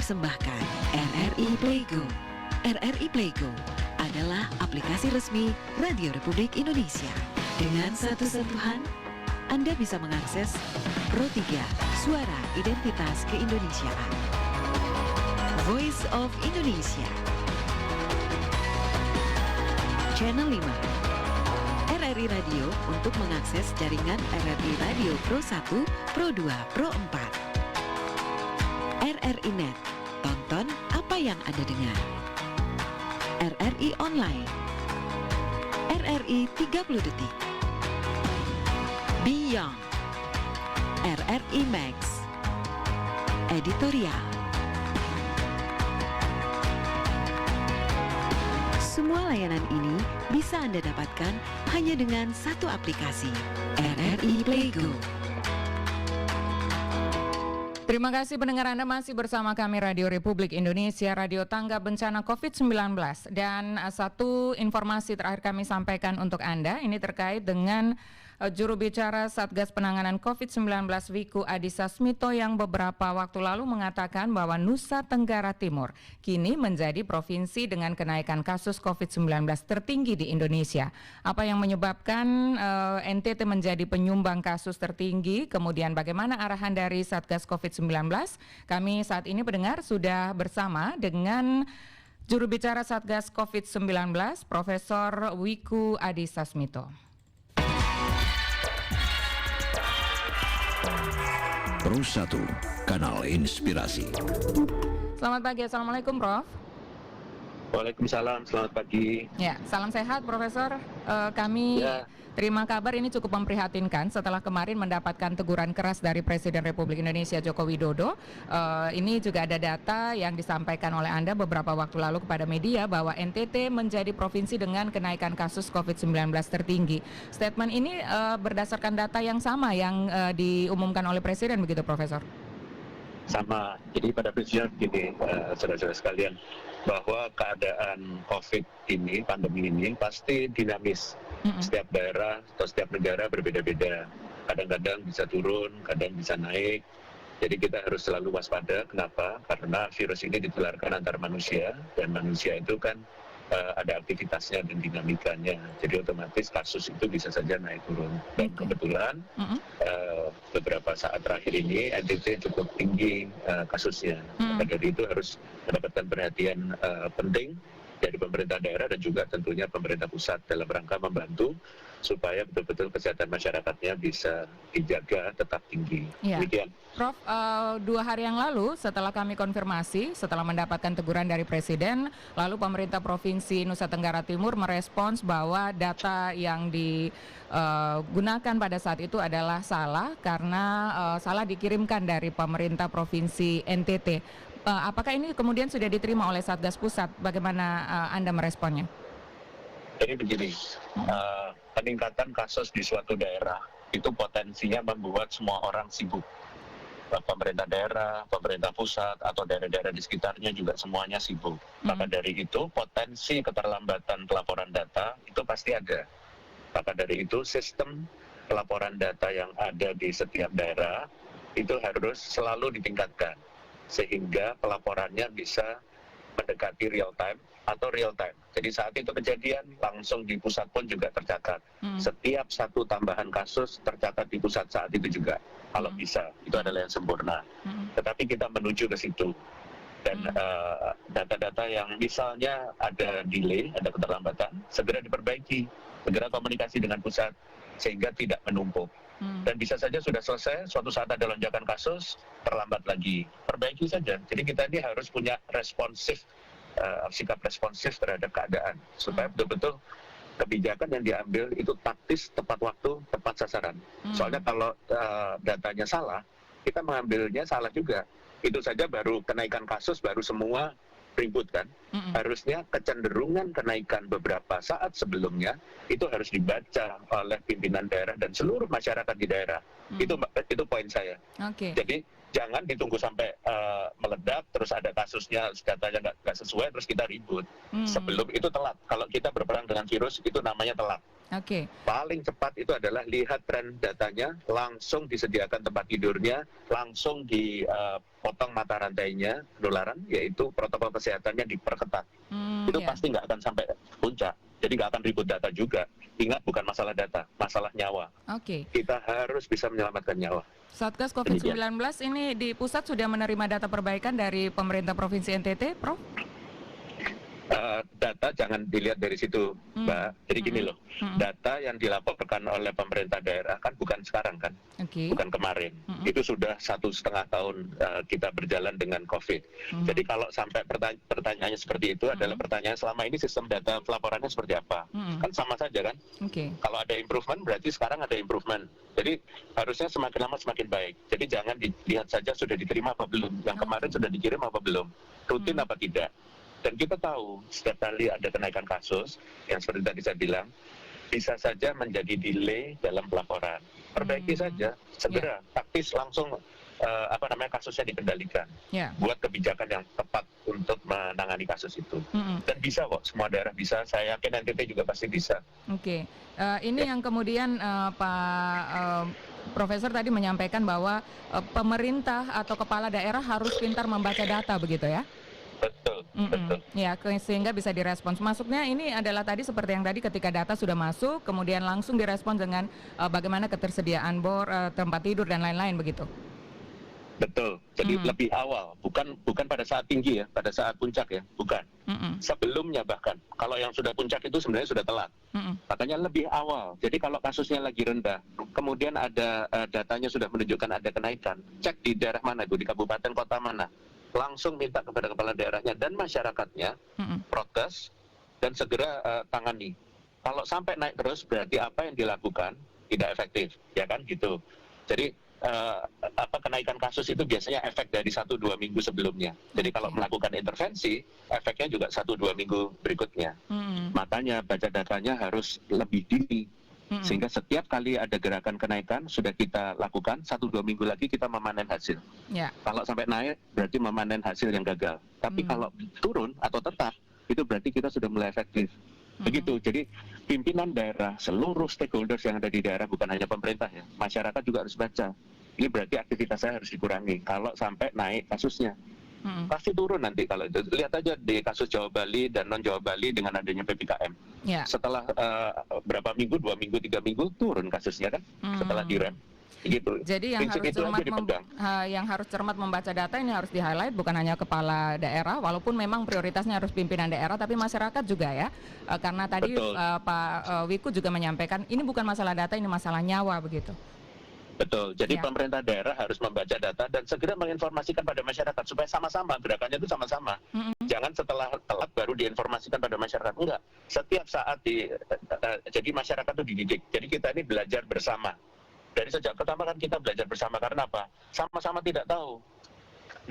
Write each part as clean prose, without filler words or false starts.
mempersembahkan RRI Playgo. RRI Playgo adalah aplikasi resmi Radio Republik Indonesia. Dengan satu sentuhan, Anda bisa mengakses Pro 3 Suara Identitas Keindonesiaan, Voice of Indonesia, Channel 5, RRI Radio untuk mengakses jaringan RRI Radio Pro 1, Pro 2, Pro 4. RRI Net, tonton apa yang Anda dengar. RRI Online, RRI 30 Detik, Beyond, RRI Max, Editorial. Semua layanan ini bisa Anda dapatkan hanya dengan satu aplikasi, RRI Playgo. Terima kasih pendengar Anda masih bersama kami Radio Republik Indonesia, Radio Tangga Bencana COVID-19. Dan satu informasi terakhir kami sampaikan untuk Anda, ini terkait dengan juru bicara Satgas Penanganan COVID-19 Wiku Adhisa Smito yang beberapa waktu lalu mengatakan bahwa Nusa Tenggara Timur kini menjadi provinsi dengan kenaikan kasus COVID-19 tertinggi di Indonesia. Apa yang menyebabkan NTT menjadi penyumbang kasus tertinggi, kemudian bagaimana arahan dari Satgas COVID-19? Kami saat ini pendengar sudah bersama dengan juru bicara Satgas COVID-19, Profesor Wiku Adhisa Smito. Pro 1, Kanal Inspirasi. Selamat pagi, Assalamualaikum Prof. Waalaikumsalam, selamat pagi. Ya, salam sehat Profesor. Kami terima kabar ini cukup memprihatinkan setelah kemarin mendapatkan teguran keras dari Presiden Republik Indonesia Joko Widodo. Ini juga ada data yang disampaikan oleh Anda beberapa waktu lalu kepada media bahwa NTT menjadi provinsi dengan kenaikan kasus COVID-19 tertinggi. Statement ini berdasarkan data yang sama yang diumumkan oleh Presiden, begitu Profesor? Sama, jadi pada prinsipnya begini, saudara-saudara sekalian, bahwa keadaan COVID ini, pandemi ini pasti dinamis. Setiap daerah atau setiap negara berbeda-beda. Kadang-kadang bisa turun, kadang bisa naik. Jadi kita harus selalu waspada. Kenapa? Karena virus ini ditularkan antar manusia, dan manusia itu kan ada aktivitasnya dan dinamikanya. Jadi otomatis kasus itu bisa saja naik turun. Dan kebetulan beberapa saat terakhir ini NTT cukup tinggi kasusnya. Maka dari itu harus mendapatkan perhatian penting dari pemerintah daerah dan juga tentunya pemerintah pusat dalam rangka membantu supaya betul-betul kesehatan masyarakatnya bisa dijaga tetap tinggi. Ya. Demikian. Prof, 2 hari yang lalu setelah kami konfirmasi, setelah mendapatkan teguran dari Presiden, lalu pemerintah Provinsi Nusa Tenggara Timur merespons bahwa data yang digunakan pada saat itu adalah salah karena salah dikirimkan dari pemerintah Provinsi NTT. Apakah ini kemudian sudah diterima oleh Satgas Pusat? Bagaimana Anda meresponnya? Jadi begini, peningkatan kasus di suatu daerah itu potensinya membuat semua orang sibuk. Pemerintah daerah, pemerintah pusat, atau daerah-daerah di sekitarnya juga semuanya sibuk. Maka dari itu potensi keterlambatan pelaporan data itu pasti ada. Maka dari itu sistem pelaporan data yang ada di setiap daerah itu harus selalu ditingkatkan. Sehingga pelaporannya bisa mendekati real time atau real time. Jadi saat itu kejadian langsung di pusat pun juga tercatat. Setiap satu tambahan kasus tercatat di pusat saat itu juga. Kalau bisa, itu adalah yang sempurna. Tetapi kita menuju ke situ. Dan data-data yang misalnya ada delay, ada keterlambatan, segera diperbaiki, segera komunikasi dengan pusat sehingga tidak menumpuk. Dan bisa saja sudah selesai, suatu saat ada lonjakan kasus, terlambat lagi. Perbaiki saja. Jadi kita ini harus punya responsif, sikap responsif terhadap keadaan. Supaya betul-betul kebijakan yang diambil itu taktis, tepat waktu, tepat sasaran. Soalnya kalau datanya salah, kita mengambilnya salah juga. Itu saja baru kenaikan kasus, baru semua ribut kan. Harusnya kecenderungan kenaikan beberapa saat sebelumnya itu harus dibaca oleh pimpinan daerah dan seluruh masyarakat di daerah. Itu poin saya. Jadi jangan ditunggu sampai meledak terus ada kasusnya datanya nggak sesuai terus kita ribut. Sebelum itu telat. Kalau kita berperang dengan virus itu namanya telat. Oke. Paling cepat itu adalah lihat tren datanya, langsung disediakan tempat tidurnya, langsung dipotong mata rantainya penularan, yaitu protokol kesehatannya diperketat. Itu pasti nggak akan sampai puncak, jadi nggak akan ribut data juga. Ingat, bukan masalah data, masalah nyawa. Oke. Kita harus bisa menyelamatkan nyawa. Satgas COVID-19 ini di pusat sudah menerima data perbaikan dari pemerintah Provinsi NTT, Prof? Data jangan dilihat dari situ, Mbak. Jadi gini loh, data yang dilaporkan oleh pemerintah daerah kan bukan sekarang kan, bukan kemarin. Itu sudah 1,5 tahun kita berjalan dengan COVID. Jadi kalau sampai pertanyaannya seperti itu adalah pertanyaan selama ini sistem data pelaporannya seperti apa? Kan sama saja kan? Kalau ada improvement berarti sekarang ada improvement. Jadi harusnya semakin lama semakin baik. Jadi jangan dilihat saja sudah diterima apa belum, yang kemarin sudah dikirim apa belum, rutin apa tidak. Dan kita tahu setiap kali ada kenaikan kasus, yang seperti tadi saya bilang, bisa saja menjadi delay dalam pelaporan. Perbaiki saja, segera, taktis langsung kasusnya dikendalikan. Buat kebijakan yang tepat untuk menangani kasus itu. Dan bisa kok, semua daerah bisa. Saya yakin NTT juga pasti bisa. Ini yang kemudian Pak Profesor tadi menyampaikan bahwa pemerintah atau kepala daerah harus pintar membaca data, begitu ya? Betul. Ya, sehingga bisa direspons. Maksudnya ini adalah tadi seperti yang tadi ketika data sudah masuk, kemudian langsung direspons dengan bagaimana ketersediaan bor, tempat tidur dan lain-lain begitu. Betul. Jadi lebih awal, bukan pada saat tinggi ya, pada saat puncak ya, bukan. Sebelumnya bahkan. Kalau yang sudah puncak itu sebenarnya sudah telat. Makanya lebih awal. Jadi kalau kasusnya lagi rendah, kemudian ada datanya sudah menunjukkan ada kenaikan, cek di daerah mana itu, di kabupaten kota mana. Langsung minta kepada kepala daerahnya dan masyarakatnya protes dan segera tangani. Kalau sampai naik terus berarti apa yang dilakukan tidak efektif, ya kan gitu. Jadi kenaikan kasus itu biasanya efek dari 1-2 minggu sebelumnya. Jadi kalau melakukan intervensi, efeknya juga 1-2 minggu berikutnya. Makanya baca datanya harus lebih dini. Sehingga setiap kali ada gerakan kenaikan sudah kita lakukan, 1-2 minggu lagi kita memanen hasil. Kalau sampai naik berarti memanen hasil yang gagal. Tapi kalau turun atau tetap, itu berarti kita sudah mulai efektif. Begitu. Jadi pimpinan daerah, seluruh stakeholders yang ada di daerah, bukan hanya pemerintah ya, masyarakat juga harus baca. Ini berarti aktivitas saya harus dikurangi kalau sampai naik kasusnya. Pasti turun nanti kalau itu. Lihat aja di kasus Jawa Bali dan non Jawa Bali dengan adanya PPKM. Setelah berapa minggu, 2 minggu, 3 minggu turun kasusnya kan, setelah direm. Gitu. Jadi yang harus cermat membaca data ini harus di-highlight, bukan hanya kepala daerah, walaupun memang prioritasnya harus pimpinan daerah, tapi masyarakat juga ya. Karena tadi Pak Wiku juga menyampaikan ini bukan masalah data, ini masalah nyawa begitu. Betul, jadi pemerintah daerah harus membaca data dan segera menginformasikan pada masyarakat supaya sama-sama, gerakannya itu sama-sama. Jangan setelah telat baru diinformasikan pada masyarakat, enggak. Setiap saat jadi masyarakat itu dididik, jadi kita ini belajar bersama. Dari sejak pertama kan kita belajar bersama, karena apa? Sama-sama tidak tahu.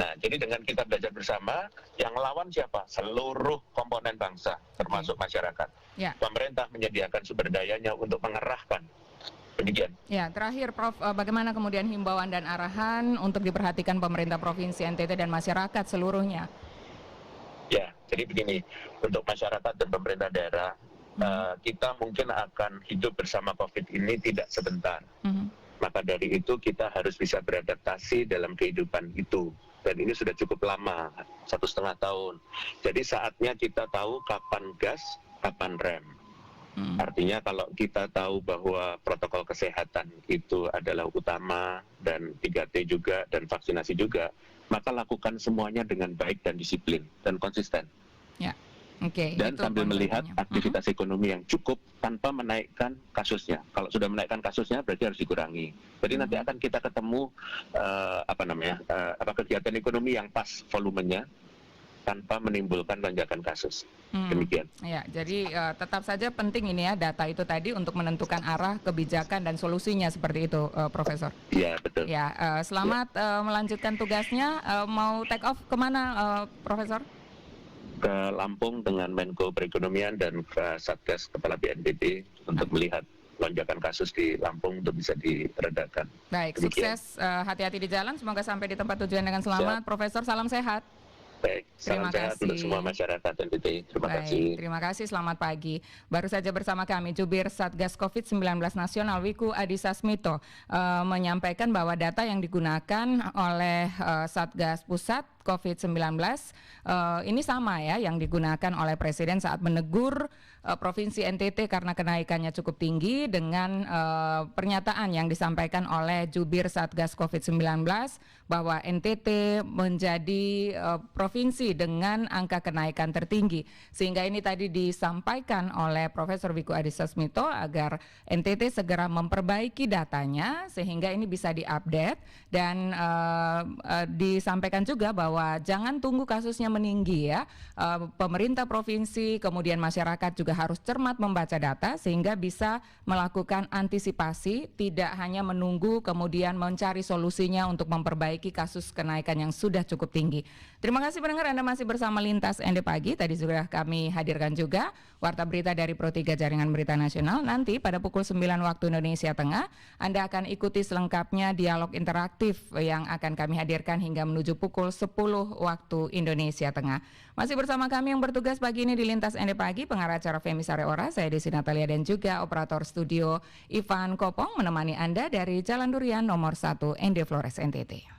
Nah, jadi dengan kita belajar bersama, yang lawan siapa? Seluruh komponen bangsa, termasuk masyarakat. Pemerintah menyediakan sumber dayanya untuk mengerahkan. Demikian. Ya, terakhir Prof, bagaimana kemudian himbauan dan arahan untuk diperhatikan pemerintah Provinsi NTT dan masyarakat seluruhnya? Ya, jadi begini, untuk masyarakat dan pemerintah daerah, kita mungkin akan hidup bersama COVID ini tidak sebentar. Maka dari itu kita harus bisa beradaptasi dalam kehidupan itu. Dan ini sudah cukup lama, 1,5 tahun. Jadi saatnya kita tahu kapan gas, kapan rem. Artinya kalau kita tahu bahwa protokol kesehatan itu adalah utama dan 3T juga dan vaksinasi juga, maka lakukan semuanya dengan baik dan disiplin dan konsisten. Dan sambil melihat aktivitas ekonomi yang cukup tanpa menaikkan kasusnya. Kalau sudah menaikkan kasusnya berarti harus dikurangi. Jadi nanti akan kita ketemu kegiatan ekonomi yang pas volumenya tanpa menimbulkan lonjakan kasus. Demikian. Ya, jadi tetap saja penting ini ya data itu tadi untuk menentukan arah kebijakan dan solusinya seperti itu, Profesor. Iya, betul. Ya, selamat melanjutkan tugasnya. Mau take off kemana, Profesor? Ke Lampung dengan Menko Perekonomian dan ke Satgas Kepala BNPB untuk melihat lonjakan kasus di Lampung untuk bisa diredakan. Baik, demikian. Sukses, hati-hati di jalan. Semoga sampai di tempat tujuan dengan selamat. Profesor, salam sehat. Baik, Terima salam sehat untuk kasih. semua masyarakat NTT. Terima Baik, kasih. terima kasih. Selamat pagi. Baru saja bersama kami Jubir Satgas COVID-19 Nasional Wiku Adhisa Smito menyampaikan bahwa data yang digunakan oleh Satgas Pusat COVID-19 ini sama ya yang digunakan oleh Presiden saat menegur Provinsi NTT karena kenaikannya cukup tinggi dengan pernyataan yang disampaikan oleh Jubir Satgas COVID-19 bahwa NTT menjadi provinsi dengan angka kenaikan tertinggi. Sehingga ini tadi disampaikan oleh Profesor Wiku Adhisa Smito agar NTT segera memperbaiki datanya sehingga ini bisa diupdate dan disampaikan juga bahwa jangan tunggu kasusnya meninggi ya. Pemerintah provinsi kemudian masyarakat juga harus cermat membaca data sehingga bisa melakukan antisipasi, tidak hanya menunggu kemudian mencari solusinya untuk memperbaiki kasus kenaikan yang sudah cukup tinggi. Terima kasih pendengar, Anda masih bersama Lintas ND Pagi. Tadi sudah kami hadirkan juga warta berita dari Pro 3 Jaringan Berita Nasional. Nanti pada pukul 9 waktu Indonesia Tengah, Anda akan ikuti selengkapnya dialog interaktif yang akan kami hadirkan hingga menuju pukul 10 waktu Indonesia Tengah. Masih bersama kami yang bertugas pagi ini di Lintas ND Pagi, pengarah acara Femi Sareora, saya Desi Natalia dan juga operator studio Ivan Kopong menemani Anda dari Jalan Durian nomor 1 ND Flores NTT.